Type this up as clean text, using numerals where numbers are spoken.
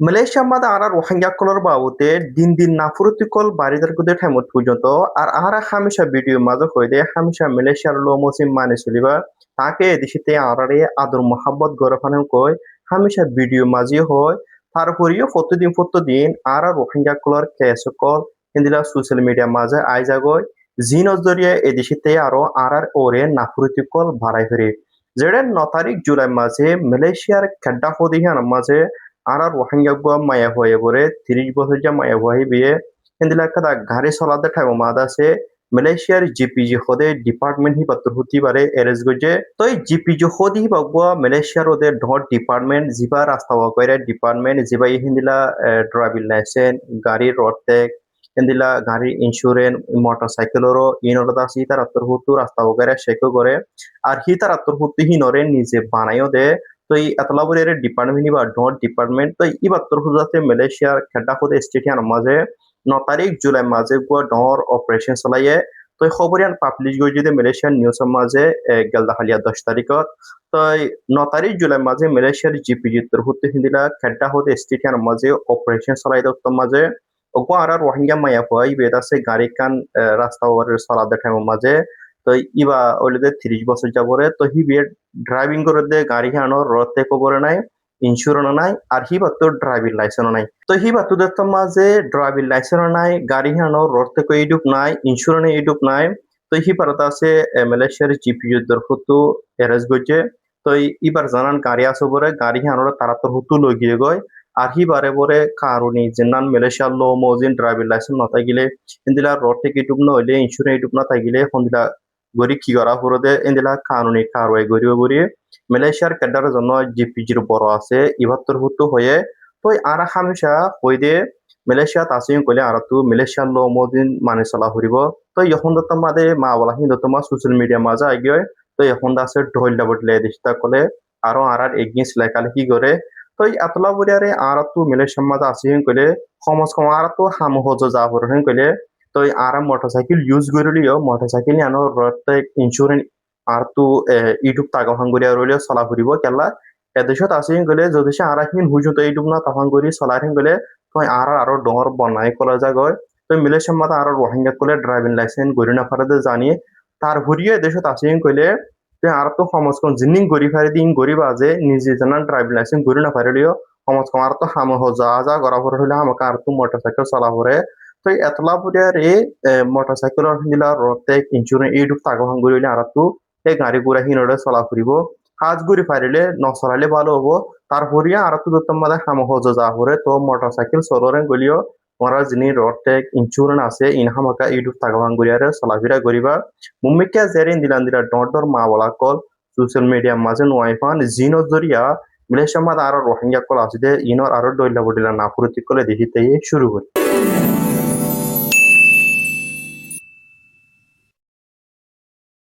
Malaysia mada ara rohingya kolor baute din nafuruti kol baridar kude thaimot pujonto আর আরা হামেশা video মাঝে হইদে হামেশা মালয়েশিয়ার লো মুসলিম মানে চলিবা তাকে দেশিতে আরারে আদর মোহাব্বত গরফানো কই হামেশা ভিডিও মাঝে হয় তারপরেও প্রতিদিন আরা রোহিঙ্গা কলর কেসকল ইন্দিলা সোশ্যাল মিডিয়া মাঝে আইজাগয় জিনজ জরিয়ে এদেশিতে আরো আরার ওরে নাফুরুতি কল বাড়াই ফেরে যেটা 9 তারিখ জুলাই মাঝে মালয়েশিয়ার খেড্ডা হদিহান মাঝে আরা রোহিঙ্গা গুয়া মায়া হয়ে পরে 30 বছর যা মায়া হয়ে বিয়ে হিন্দিলা কাদা গাড়ি চলাতে ঠাইম মাদ আছে মালয়েশিয়ার জিপিজি হদে ডিপার্টমেন্ট হি বাতুর হতি পারে এরেজ গজে তই জিপিজি হদি হি বাগুয়া মালয়েশিয়ার ওদের ধর ডিপার্টমেন্ট জিবা রাস্তা ওয়াকরে ডিপার্টমেন্ট জিবা হিন্দিলা ড্রাইভিং লাইসেন্স গাড়ি রোড ট্যাক্স হিন্দিলা গাড়ি ইন্স্যুরেন্স মোটরসাইকেলেরও ইনলদা সি তার আত্তর হতু রাস্তা ওয়াকরে শেখো করে আর হি তার আত্তর হতু হি নরে নিজে বানাইও দে তো এই এতলাবরের ডিপার্টমেন্ট বা ডট ডিপার্টমেন্ট তো ইবাত্তর হুজাতে মালয়েশিয়ার খেডা খুদে স্টেটিয়ান মাঝে 9 তারিখ জুলাই মাঝে গুয়া ডর অপারেশন চলাইয়ে তো খবরিয়ান পাবলিশ গই যদি মালয়েশিয়ান নিউজ মাঝে গেলদা হালিয়া 10 তারিখত তো 9 তারিখ জুলাই মাঝে মালয়েশিয়ার জিপিজি তোর হুতে হিন্দিলা খেডা খুদে স্টেটিয়ান মাঝে অপারেশন চলাই দত্ত মাঝে ওগো আর রোহিঙ্গা মায়া হই বেদাসে গাড়ি কান রাস্তা ওর চলাতে টাইম মাঝে তো ইবা ওইলে 30 বছর যাবরে তো হি বিয়ে ড্রাইভিং করে দে গাড়ি হানো রতে কবরে নাই ইন্স্যুরেন্স নাই আর হি বাতো ড্রাইভিং লাইসেন্স নাই তো হি বাতো দেখতো মাঝে ড্রাইভিং লাইসেন্স নাই গাড়ি হানো রতে কো ইডুক নাই ইন্স্যুরেন্স ইডুক নাই তো হি পারতা আছে মালয়েশিয়ার জিপি যুদ্ধর হতো এরেজ গজে তো ইবার জানান গাড়ি আসো বরে গাড়ি হানো তারা তো হতো লগিয়ে গয় আর হি বারে বরে কারণে জিন্নান মালয়েশিয়ার লো মজিন ড্রাইভিং লাইসেন্স না থাকিলে ইন্দিলা রড থেকে ইডুক নইলে ইন্স্যুরেন্স ইডুক না থাকিলে হন্দিলা গরি কি করা ফুরদে ইন্দিলা কানুনি কারওয়াই গরিব গরি মালয়েশিয়ার ক্যাডারের জন্য জিপিজির বড় আছে ইভাত্তর হুতু হয়ে তো আর হামেশা হইদে মালয়েশিয়াত আসিং কইলে আর তু মালয়েশিয়ার লো মদিন মানে চলা ফুরিব তো এখন তো মাদে মা বলা হিন্দু তোমার সোশ্যাল মিডিয়া মাজা আগে তো এখন আছে ঢোল ডাবটলে দিস্তা কলে আরো আর এগিয়েন্স লেখালে কি করে তো এতলা বরিয়ারে আর তু মালয়েশিয়ার মাজা আসিং কইলে সমাজ কম আর তো হাম হজ যা হরহিং কইলে তো আরাম মোটরসাইকেল ইউজ করিলিও মোটরসাইকেল আনো রতে ইন্স্যুরেন্স আর তো ইউটিউব তাগা হাঙ্গুরিয়া রইলেও চলা ফুরিব কেলা এদেশত আছে গেলে যদি সে আর হিন হুজুত ইউটিউব না তাহাং করি চলাই হিন গেলে তো আর আরো ডর বনাই কলা জাগয় তো মিলেশন মাতা আর রোহিঙ্গা কলে ড্রাইভিং লাইসেন্স গরি না ফারাদে জানিয়ে তার ভরিয়ে দেশত আছে কইলে তে আর তো সমাজখন জিনিং গরি ফারি দিন গরি বাজে নিজে জানা ড্রাইভিং লাইসেন্স গরি না ফারিলিও সমাজখন আর তো হাম হজা যা করা পরে হইলে আমাকে আর তো মোটরসাইকেল চলা পরে তো এতলা বুড়িয়ার এই মোটরসাইকেল হিলা রতে ইন্স্যুরেন্স এইটুক তাগো হাঙ্গুরি হইলে আর তো এই গাড়ি গুড়া হিনরে চলা ফুরিব কাজ গুড়ি ফারিলে নচলালে ভালো হবো তার হরিয়া আর তো দত্তম মাদে হাম হজ যা হরে তো মোটরসাইকেল চলরে গলিও ওরা যিনি রড টেক ইন্স্যুরেন্স আছে ইন হামাকা ইউটিউব তাগো হাঙ্গুরিয়ারে চলাফিরা করিবা মুম্মিকা জেরিন দিলা ডর মা বলা কল সোশ্যাল মিডিয়া মাঝে নোয়াইফান জিনো জরিয়া মিলেশামাদ আর রোহিঙ্গা কল আছে ইনর আরো দইলা বডিলা না ফুরতি কলে দেখিতে শুরু করি